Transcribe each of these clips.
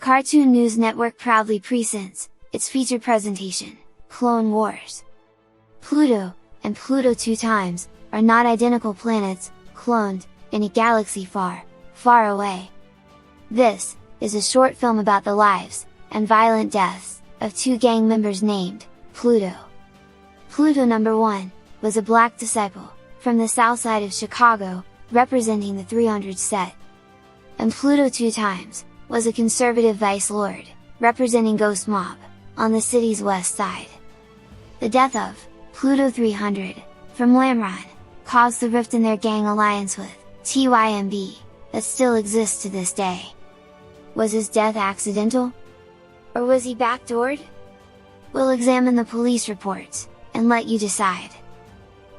Cartoon News Network proudly presents its featured presentation, Clone Wars. Pluto, and Pluto 2 times, are not identical planets, cloned, in a galaxy far, far away. This is a short film about the lives, and violent deaths, of two gang members named Pluto. Pluto number 1, was a black disciple, from the south side of Chicago, representing the 300 set. And Pluto 2 times, was a conservative vice lord, representing Ghost Mob, on the city's west side. The death of Pluto 300, from Lamron, caused the rift in their gang alliance with TYMB, that still exists to this day. Was his death accidental? Or was he backdoored? We'll examine the police reports, and let you decide.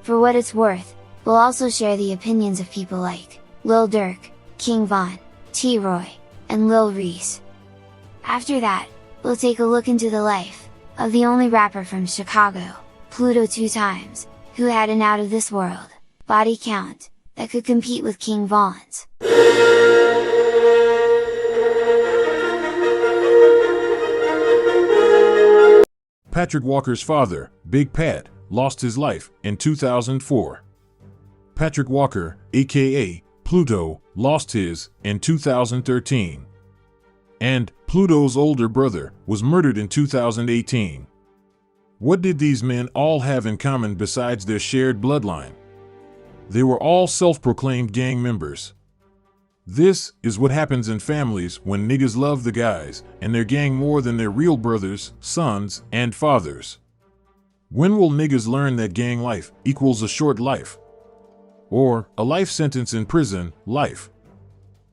For what it's worth, we'll also share the opinions of people like Lil Durk, King Von, T-Roy, and Lil Reese. After that, we'll take a look into the life of the only rapper from Chicago, Pluto 2 times, who had an out-of-this-world body count that could compete with King Von's. Patrick Walker's father, Big Pat, lost his life in 2004. Patrick Walker, aka Pluto, lost his in 2013. And Pluto's older brother was murdered in 2018. What did these men all have in common besides their shared bloodline? They were all self-proclaimed gang members. This is what happens in families when niggas love the guys and their gang more than their real brothers, sons, and fathers. When will niggas learn that gang life equals a short life? Or a life sentence in prison, life?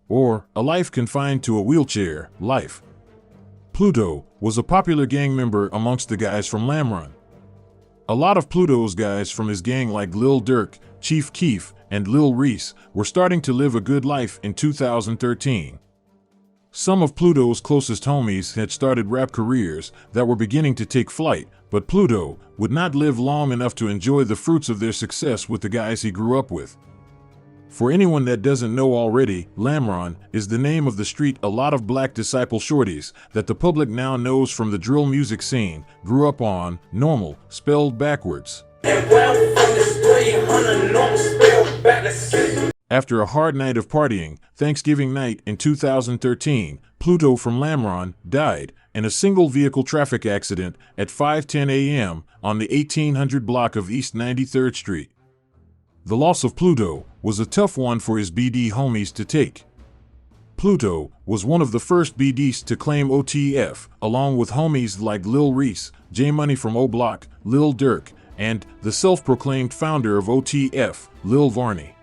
Or a life confined to a wheelchair, life? Pluto was a popular gang member amongst the guys from Lamron. A lot of Pluto's guys from his gang like Lil Durk, Chief Keef, and Lil Reese were starting to live a good life in 2013. Some of Pluto's closest homies had started rap careers that were beginning to take flight, but Pluto would not live long enough to enjoy the fruits of their success with the guys he grew up with. For anyone that doesn't know already, Lamron is the name of the street a lot of black disciple shorties that the public now knows from the drill music scene grew up on, normal, spelled backwards. After a hard night of partying, Thanksgiving night in 2013, Pluto from Lamron died in a single vehicle traffic accident at 5:10 a.m. on the 1800 block of East 93rd Street. The loss of Pluto was a tough one for his BD homies to take. Pluto was one of the first BDs to claim OTF, along with homies like Lil Reese, J Money from O Block, Lil Durk, and the self-proclaimed founder of OTF, Lil Varney.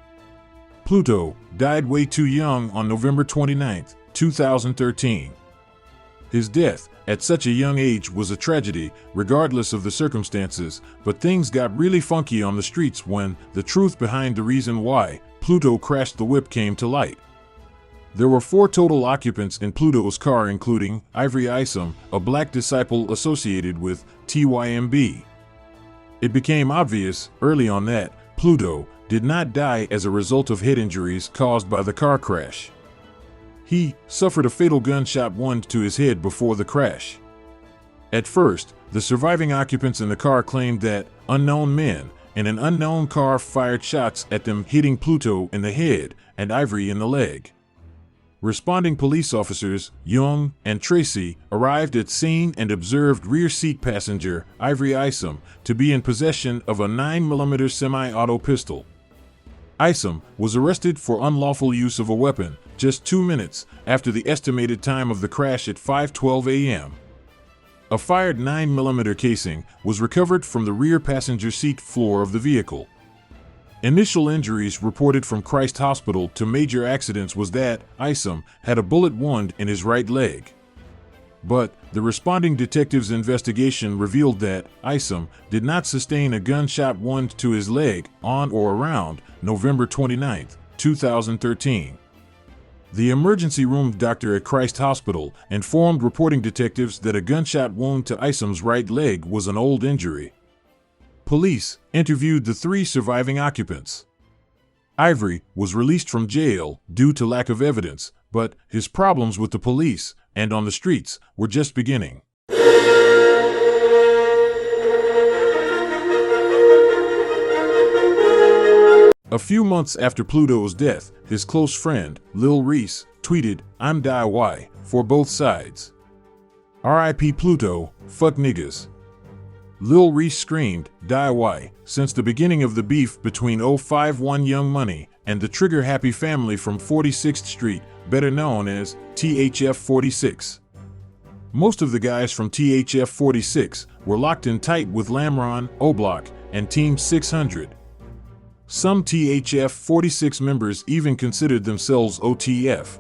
Pluto died way too young on November 29, 2013. His death at such a young age was a tragedy, regardless of the circumstances, but things got really funky on the streets when the truth behind the reason why Pluto crashed the whip came to light. There were 4 total occupants in Pluto's car, including Ivory Isom, a black disciple associated with TYMB. It became obvious early on that Pluto did not die as a result of head injuries caused by the car crash. He suffered a fatal gunshot wound to his head before the crash. At first, the surviving occupants in the car claimed that unknown men in an unknown car fired shots at them, hitting Pluto in the head and Ivory in the leg. Responding police officers, Young and Tracy, arrived at scene and observed rear seat passenger Ivory Isom to be in possession of a 9mm semi-auto pistol. Isom was arrested for unlawful use of a weapon just 2 minutes after the estimated time of the crash at 5:12 a.m. A fired 9mm casing was recovered from the rear passenger seat floor of the vehicle. Initial injuries reported from Christ Hospital to major accidents was that Isom had a bullet wound in his right leg. But the responding detectives' investigation revealed that Isom did not sustain a gunshot wound to his leg on or around November 29, 2013. The emergency room doctor at Christ Hospital informed reporting detectives that a gunshot wound to Isom's right leg was an old injury. Police interviewed the 3 surviving occupants. Ivory was released from jail due to lack of evidence, but his problems with the police and on the streets were just beginning. A few months after Pluto's death, his close friend, Lil Reese, tweeted, "I'm DIY for both sides. R.I.P. Pluto, fuck niggas." Lil Reese screamed, "DIY," since the beginning of the beef between 051 Young Money and the Trigger Happy family from 46th Street, better known as THF 46. Most of the guys from THF 46 were locked in tight with Lamron, O-Block, and Team 600. Some THF 46 members even considered themselves OTF.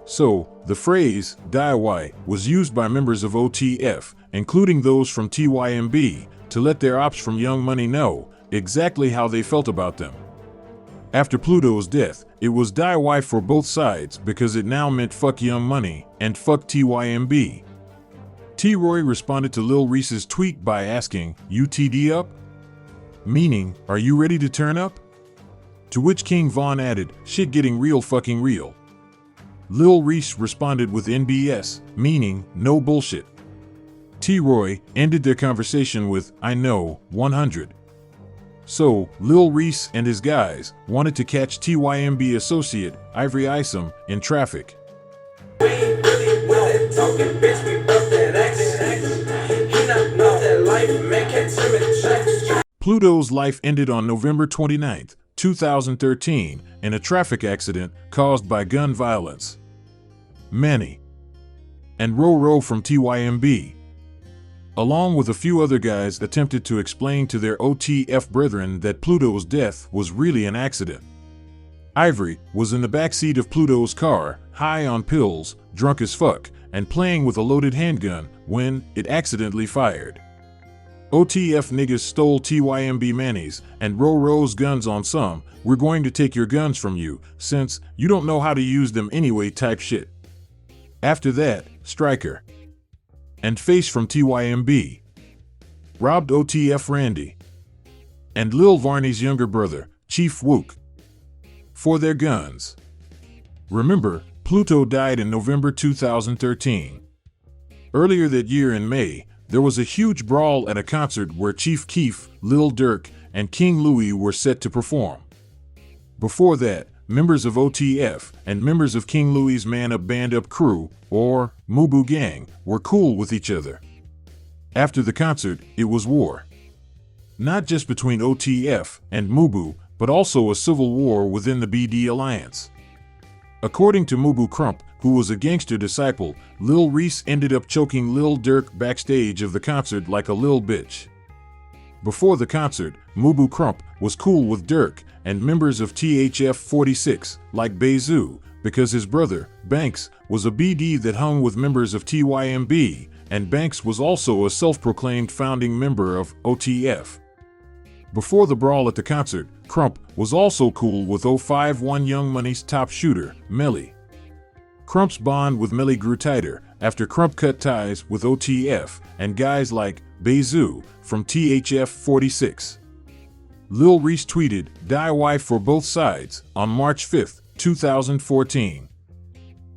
So, the phrase, DIY, was used by members of OTF, including those from TYMB, to let their ops from Young Money know exactly how they felt about them. After Pluto's death, it was DIY for both sides because it now meant fuck Young Money and fuck TYMB. T-Roy responded to Lil Reese's tweet by asking, "You TD up?" Meaning, "Are you ready to turn up?" To which King Von added, "Shit getting real fucking real." Lil Reese responded with NBS, meaning, "No bullshit." T-Roy ended their conversation with, "I know, 100. So, Lil Reese and his guys wanted to catch TYMB associate, Ivory Isom, in traffic. Pluto's life ended on November 29, 2013, in a traffic accident caused by gun violence. Manny and Ro from TYMB, along with a few other guys, attempted to explain to their OTF brethren that Pluto's death was really an accident. Ivory was in the backseat of Pluto's car, high on pills, drunk as fuck, and playing with a loaded handgun when it accidentally fired. OTF niggas stole TYMB Manny's and Ro's guns on some "we're going to take your guns from you since you don't know how to use them anyway" type shit. After that, Striker and Face from TYMB robbed OTF Randy and Lil Varney's younger brother, Chief Wook, for their guns. Remember, Pluto died in November 2013. Earlier that year in May, there was a huge brawl at a concert where Chief Keef, Lil Durk, and King Louie were set to perform. Before that, members of OTF and members of King Louie's Man Up Band Up crew, or Mubu Gang, were cool with each other. After the concert, it was war. Not just between OTF and Mubu, but also a civil war within the BD Alliance. According to Mubu Crump, who was a gangster disciple, Lil Reese ended up choking Lil Durk backstage of the concert like a lil bitch. Before the concert, Mubu Crump was cool with Durk and members of THF 46, like Bezu, because his brother, Banks, was a BD that hung with members of TYMB, and Banks was also a self-proclaimed founding member of OTF. Before the brawl at the concert, Crump was also cool with 051 Young Money's top shooter, Melly. Crump's bond with Melly grew tighter after Crump cut ties with OTF and guys like Bezu from THF 46. Lil Reese tweeted, "DIY for both sides," on March 5, 2014.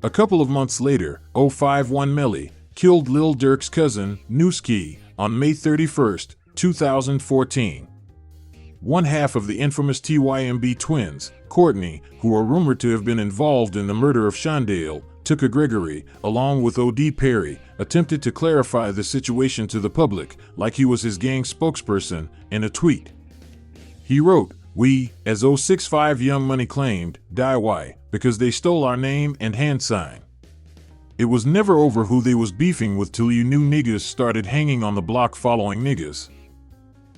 A couple of months later, 051 Melly killed Lil Durk's cousin, Newski, on May 31, 2014. One half of the infamous TYMB twins, Courtney, who are rumored to have been involved in the murder of Shondale, Tuka Gregory, along with O.D. Perry, attempted to clarify the situation to the public like he was his gang spokesperson in a tweet. He wrote, "We, as 065 Young Money claimed, DIY, because they stole our name and hand sign. It was never over who they was beefing with till you knew niggas started hanging on the block following niggas.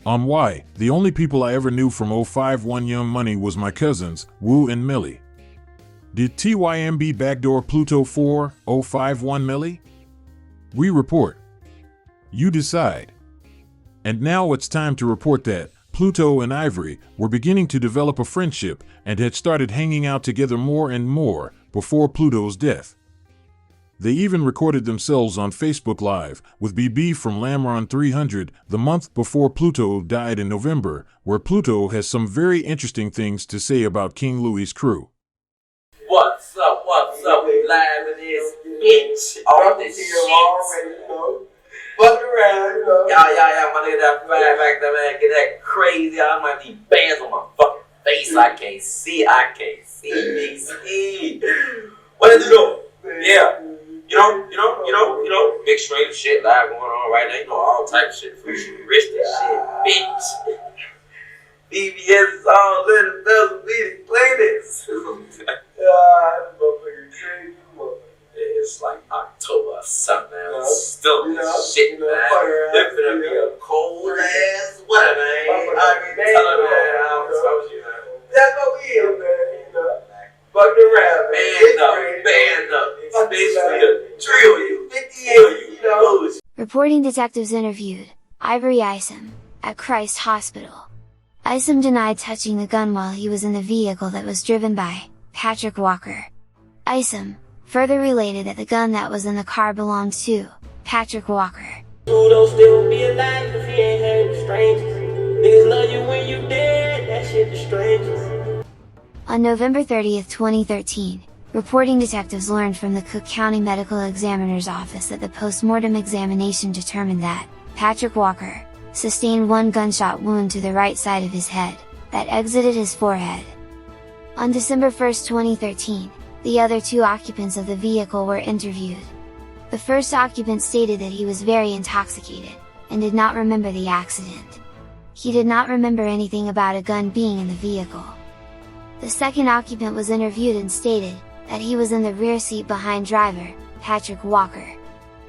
On why, the only people I ever knew from 051 Young Money was my cousins, Wu and Millie. Did TYMB backdoor Pluto for 051 Millie? We report. You decide." And now it's time to report that Pluto and Ivory were beginning to develop a friendship and had started hanging out together more and more before Pluto's death. They even recorded themselves on Facebook Live with BB from Lamron 300 the month before Pluto died in November, where Pluto has some very interesting things to say about King Louie's crew. What's up, live it is. bitch. All this shit. Fuck around, Yeah, my nigga, that fat back there, man, get that crazy. I might need bands on my fucking face. I can't see. What did you do? Yeah. You know, big straight shit live going on right now. You know, all type of shit. Free shit, rich shit, bitch. BBS is all in the bells be the cleanest. Motherfucker crazy. It's like October or something, man. Still shit, man. It's gonna be a cold ass weather, man. I mean, tell her, man, I told you, man. That's what we is, man. Fucking around, man. Band up. It's basically a drill you. 58, you know. Reporting detectives interviewed Ivory Isom at Christ Hospital. Isom denied touching the gun while he was in the vehicle that was driven by Patrick Walker. Isom further related that the gun that was in the car belonged to Patrick Walker. Pluto still be alive if he ain't hanging strangers. Niggas love you when you dead, that shit the strangers. On November 30th, 2013, reporting detectives learned from the Cook County Medical Examiner's Office that the post-mortem examination determined that Patrick Walker sustained one gunshot wound to the right side of his head, that exited his forehead. On December 1st, 2013, the other two occupants of the vehicle were interviewed. The first occupant stated that he was very intoxicated, and did not remember the accident. He did not remember anything about a gun being in the vehicle. The second occupant was interviewed and stated that he was in the rear seat behind driver, Patrick Walker.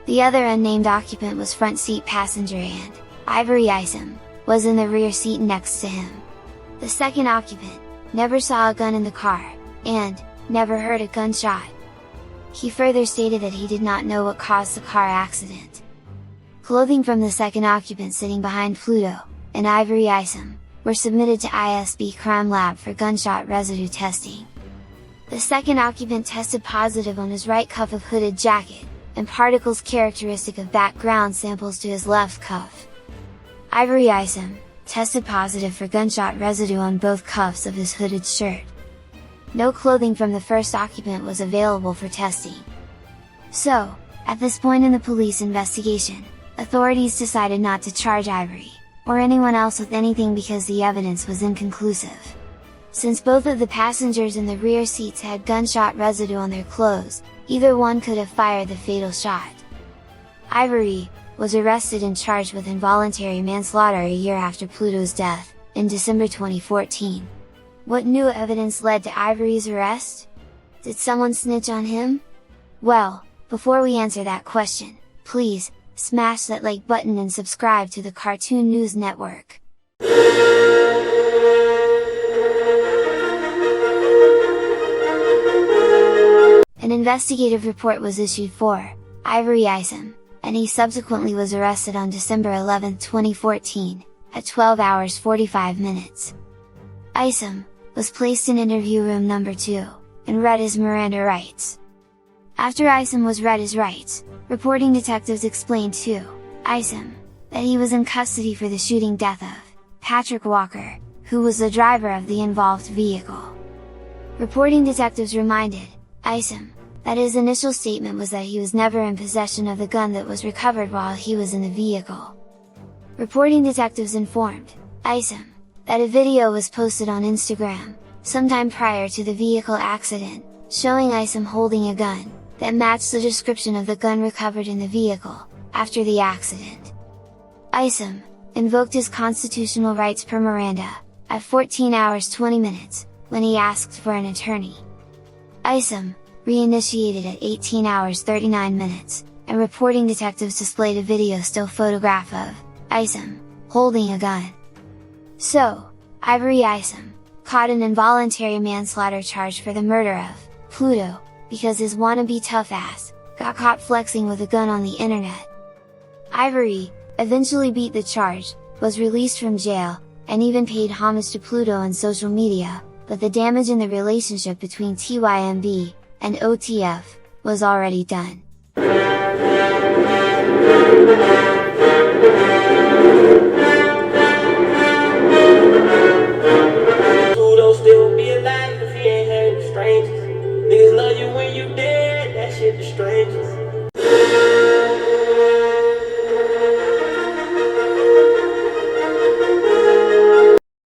The other unnamed occupant was front seat passenger and Ivory Isom was in the rear seat next to him. The second occupant never saw a gun in the car, and never heard a gunshot. He further stated that he did not know what caused the car accident. Clothing from the second occupant sitting behind Pluto and Ivory Isom were submitted to ISB Crime Lab for gunshot residue testing. The second occupant tested positive on his right cuff of hooded jacket, and particles characteristic of background samples to his left cuff. Ivory Isom tested positive for gunshot residue on both cuffs of his hooded shirt. No clothing from the first occupant was available for testing. So, at this point in the police investigation, authorities decided not to charge Ivory, or anyone else with anything because the evidence was inconclusive. Since both of the passengers in the rear seats had gunshot residue on their clothes, either one could have fired the fatal shot. Ivory was arrested and charged with involuntary manslaughter a year after Pluto's death, in December 2014. What new evidence led to Ivory's arrest? Did someone snitch on him? Well, before we answer that question, please, smash that like button and subscribe to the Cartoon News Network. An investigative report was issued for Ivory Isom, and he subsequently was arrested on December 11, 2014, at 12 hours 45 minutes. Isom was placed in interview room number 2, and read his Miranda rights. After Isom was read his rights, reporting detectives explained to Isom that he was in custody for the shooting death of Patrick Walker, who was the driver of the involved vehicle. Reporting detectives reminded Isom that his initial statement was that he was never in possession of the gun that was recovered while he was in the vehicle. Reporting detectives informed Isom that a video was posted on Instagram, sometime prior to the vehicle accident, showing Isom holding a gun, that matched the description of the gun recovered in the vehicle, after the accident. Isom invoked his constitutional rights per Miranda, at 14 hours 20 minutes, when he asked for an attorney. Isom reinitiated at 18 hours 39 minutes, and reporting detectives displayed a video still photograph of Isom holding a gun. So, Ivory Isom caught an involuntary manslaughter charge for the murder of Pluto, because his wannabe tough ass got caught flexing with a gun on the internet. Ivory eventually beat the charge, was released from jail, and even paid homage to Pluto on social media, but the damage in the relationship between TYMB and OTF was already done.